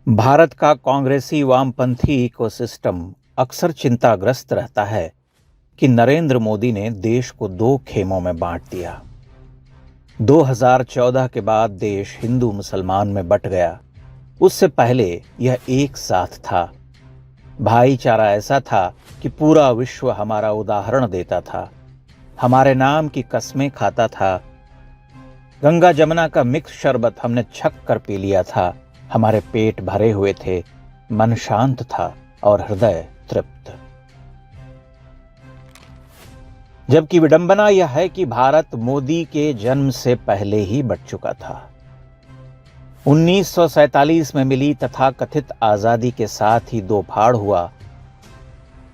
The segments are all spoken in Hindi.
भारत का कांग्रेसी वामपंथी इकोसिस्टम अक्सर चिंताग्रस्त रहता है कि नरेंद्र मोदी ने देश को दो खेमों में बांट दिया। 2014 के बाद देश हिंदू मुसलमान में बंट गया। उससे पहले यह एक साथ था। भाईचारा ऐसा था कि पूरा विश्व हमारा उदाहरण देता था, हमारे नाम की कस्में खाता था। गंगा जमुना का मिक्स शरबत हमने छक कर पी लिया था। हमारे पेट भरे हुए थे, मन शांत था और हृदय तृप्त। जबकि विडंबना यह है कि भारत मोदी के जन्म से पहले ही बट चुका था। 1947 में मिली तथाकथित आजादी के साथ ही दो फाड़ हुआ।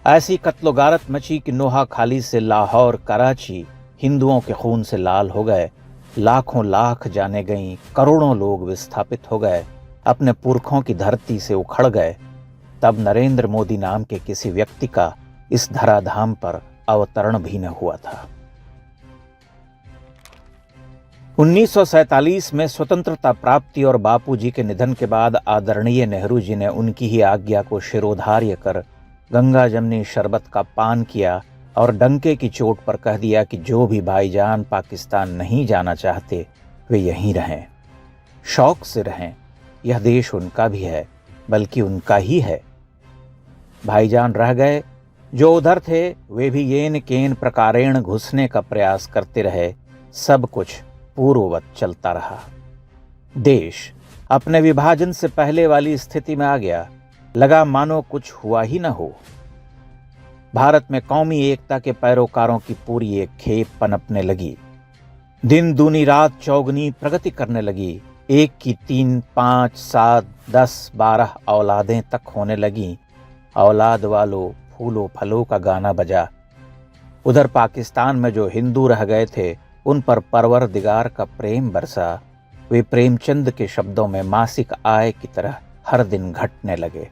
ऐसी कत्लोगारत मची कि नोहाखाली से लाहौर, कराची हिंदुओं के खून से लाल हो गए। लाखों लाख जाने गईं, करोड़ों लोग विस्थापित हो गए, अपने पुरखों की धरती से उखड़ गए। तब नरेंद्र मोदी नाम के किसी व्यक्ति का इस धराधाम पर अवतरण भी न हुआ था। 1947 में स्वतंत्रता प्राप्ति और बापूजी के निधन के बाद आदरणीय नेहरू जी ने उनकी ही आज्ञा को शिरोधार्य कर गंगा जमनी शरबत का पान किया और डंके की चोट पर कह दिया कि जो भी भाईजान पाकिस्तान नहीं जाना चाहते वे यहीं रहें, शौक से रहें। यह देश उनका भी है, बल्कि उनका ही है। भाईजान रह गए, जो उधर थे वे भी येन केन प्रकारेण घुसने का प्रयास करते रहे। सब कुछ पूर्ववत चलता रहा। देश अपने विभाजन से पहले वाली स्थिति में आ गया। लगा मानो कुछ हुआ ही न हो। भारत में कौमी एकता के पैरोकारों की पूरी एक खेप पनपने लगी। दिन दूनी रात चौगनी प्रगति करने लगी। एक की 3, 5, 7, 10, 12 औलादें तक होने लगी। औलाद वालों फूलों फलों का गाना बजा। उधर पाकिस्तान में जो हिंदू रह गए थे उन पर परवरदिगार का प्रेम बरसा। वे प्रेमचंद के शब्दों में मासिक आय की तरह हर दिन घटने लगे।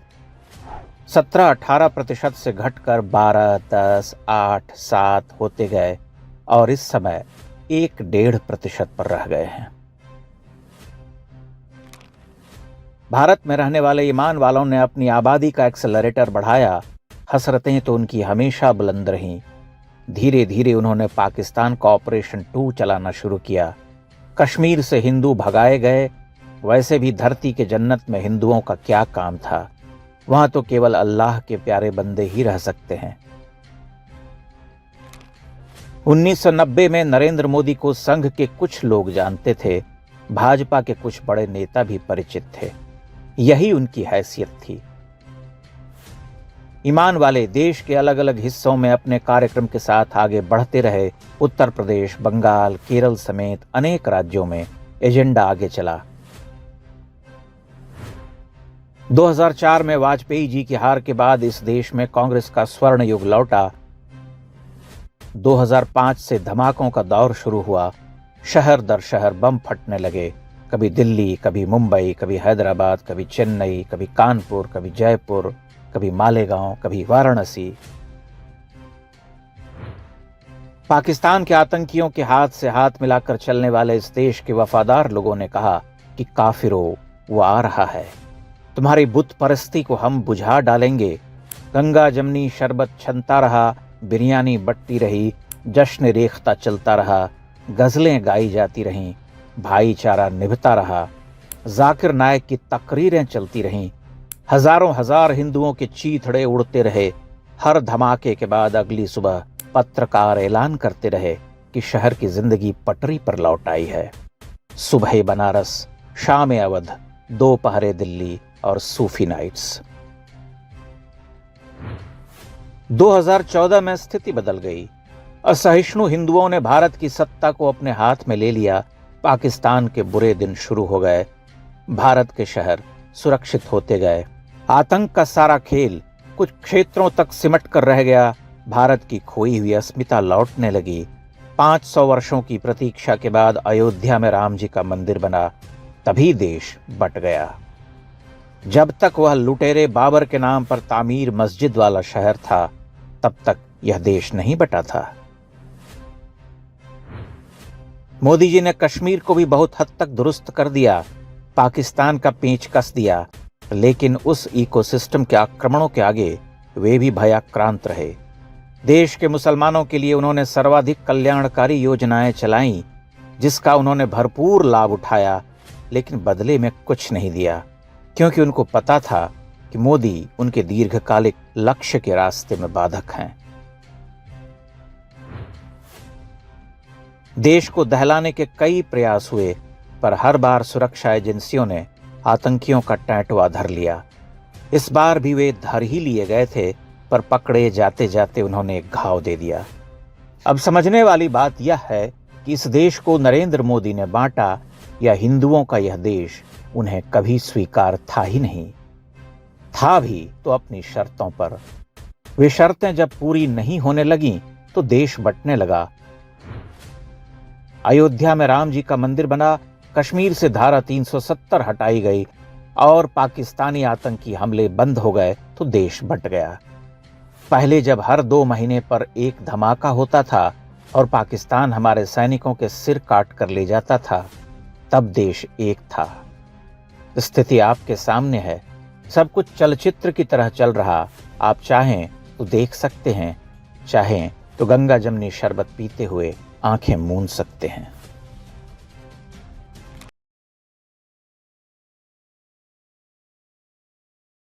17-18% से घटकर 12, 10, 8, 7 होते गए और इस समय 1-1.5% पर रह गए हैं। भारत में रहने वाले ईमान वालों ने अपनी आबादी का एक्सेलरेटर बढ़ाया। हसरतें तो उनकी हमेशा बुलंद रहीं। धीरे धीरे उन्होंने पाकिस्तान का ऑपरेशन 2 चलाना शुरू किया। कश्मीर से हिंदू भगाए गए। वैसे भी धरती के जन्नत में हिंदुओं का क्या काम था, वहां तो केवल अल्लाह के प्यारे बंदे ही रह सकते हैं। 1990 में नरेंद्र मोदी को संघ के कुछ लोग जानते थे, भाजपा के कुछ बड़े नेता भी परिचित थे। यही उनकी हैसियत थी। ईमान वाले देश के अलग अलग हिस्सों में अपने कार्यक्रम के साथ आगे बढ़ते रहे। उत्तर प्रदेश, बंगाल, केरल समेत अनेक राज्यों में एजेंडा आगे चला। 2004 में वाजपेयी जी की हार के बाद इस देश में कांग्रेस का स्वर्ण युग लौटा। 2005 से धमाकों का दौर शुरू हुआ। शहर दर शहर बम फटने लगे। कभी दिल्ली, कभी मुंबई, कभी हैदराबाद, कभी चेन्नई, कभी कानपुर, कभी जयपुर, कभी मालेगांव, कभी वाराणसी। पाकिस्तान के आतंकियों के हाथ से हाथ मिलाकर चलने वाले इस देश के वफादार लोगों ने कहा कि काफिरों, वो आ रहा है, तुम्हारी बुत परस्ती को हम बुझा डालेंगे। गंगा जमनी शरबत छनता रहा, बिरयानी बटती रही, जश्न रेखता चलता रहा, गजलें गाई जाती रहीं, भाईचारा निभता रहा, जाकिर नायक की तकरीरें चलती रहीं, हजारों हजार हिंदुओं के चीथड़े उड़ते रहे। हर धमाके के बाद अगली सुबह पत्रकार ऐलान करते रहे कि शहर की जिंदगी पटरी पर लौट आई है। सुबह बनारस, शाम अवध, दोपहरे दिल्ली और सूफी नाइट्स। 2014 में स्थिति बदल गई। असहिष्णु हिंदुओं ने भारत की सत्ता को अपने हाथ में ले लिया। पाकिस्तान के बुरे दिन शुरू हो गए। भारत के शहर सुरक्षित होते गए। आतंक का सारा खेल कुछ क्षेत्रों तक सिमट कर रह गया। भारत की खोई हुई अस्मिता लौटने लगी। 500 वर्षों की प्रतीक्षा के बाद अयोध्या में राम जी का मंदिर बना। तभी देश बट गया। जब तक वह लुटेरे बाबर के नाम पर तामीर मस्जिद वाला शहर था, तब तक यह देश नहीं बटा था। मोदी जी ने कश्मीर को भी बहुत हद तक दुरुस्त कर दिया। पाकिस्तान का पेच कस दिया। लेकिन उस इकोसिस्टम के आक्रमणों के आगे वे भी भयाक्रांत रहे। देश के मुसलमानों के लिए उन्होंने सर्वाधिक कल्याणकारी योजनाएं चलाईं, जिसका उन्होंने भरपूर लाभ उठाया, लेकिन बदले में कुछ नहीं दिया, क्योंकि उनको पता था कि मोदी उनके दीर्घकालिक लक्ष्य के रास्ते में बाधक हैं। देश को दहलाने के कई प्रयास हुए, पर हर बार सुरक्षा एजेंसियों ने आतंकियों का टैंटवा धर लिया। इस बार भी वे धर ही लिए गए थे, पर पकड़े जाते जाते उन्होंने एक घाव दे दिया। अब समझने वाली बात यह है कि इस देश को नरेंद्र मोदी ने बांटा या हिंदुओं का यह देश उन्हें कभी स्वीकार था ही नहीं। था भी तो अपनी शर्तों पर। वे शर्तें जब पूरी नहीं होने लगीं तो देश बंटने लगा। अयोध्या में राम जी का मंदिर बना, कश्मीर से धारा 370 हटाई गई और पाकिस्तानी आतंकी हमले बंद हो गए तो देश बंट गया। पहले जब हर 2 महीने पर एक धमाका होता था और पाकिस्तान हमारे सैनिकों के सिर काट कर ले जाता था, तब देश एक था। स्थिति आपके सामने है। सब कुछ चलचित्र की तरह चल रहा। आप चाहें तो देख सकते हैं, चाहें तो गंगा जमनी शरबत पीते हुए आंखें मूंद सकते हैं।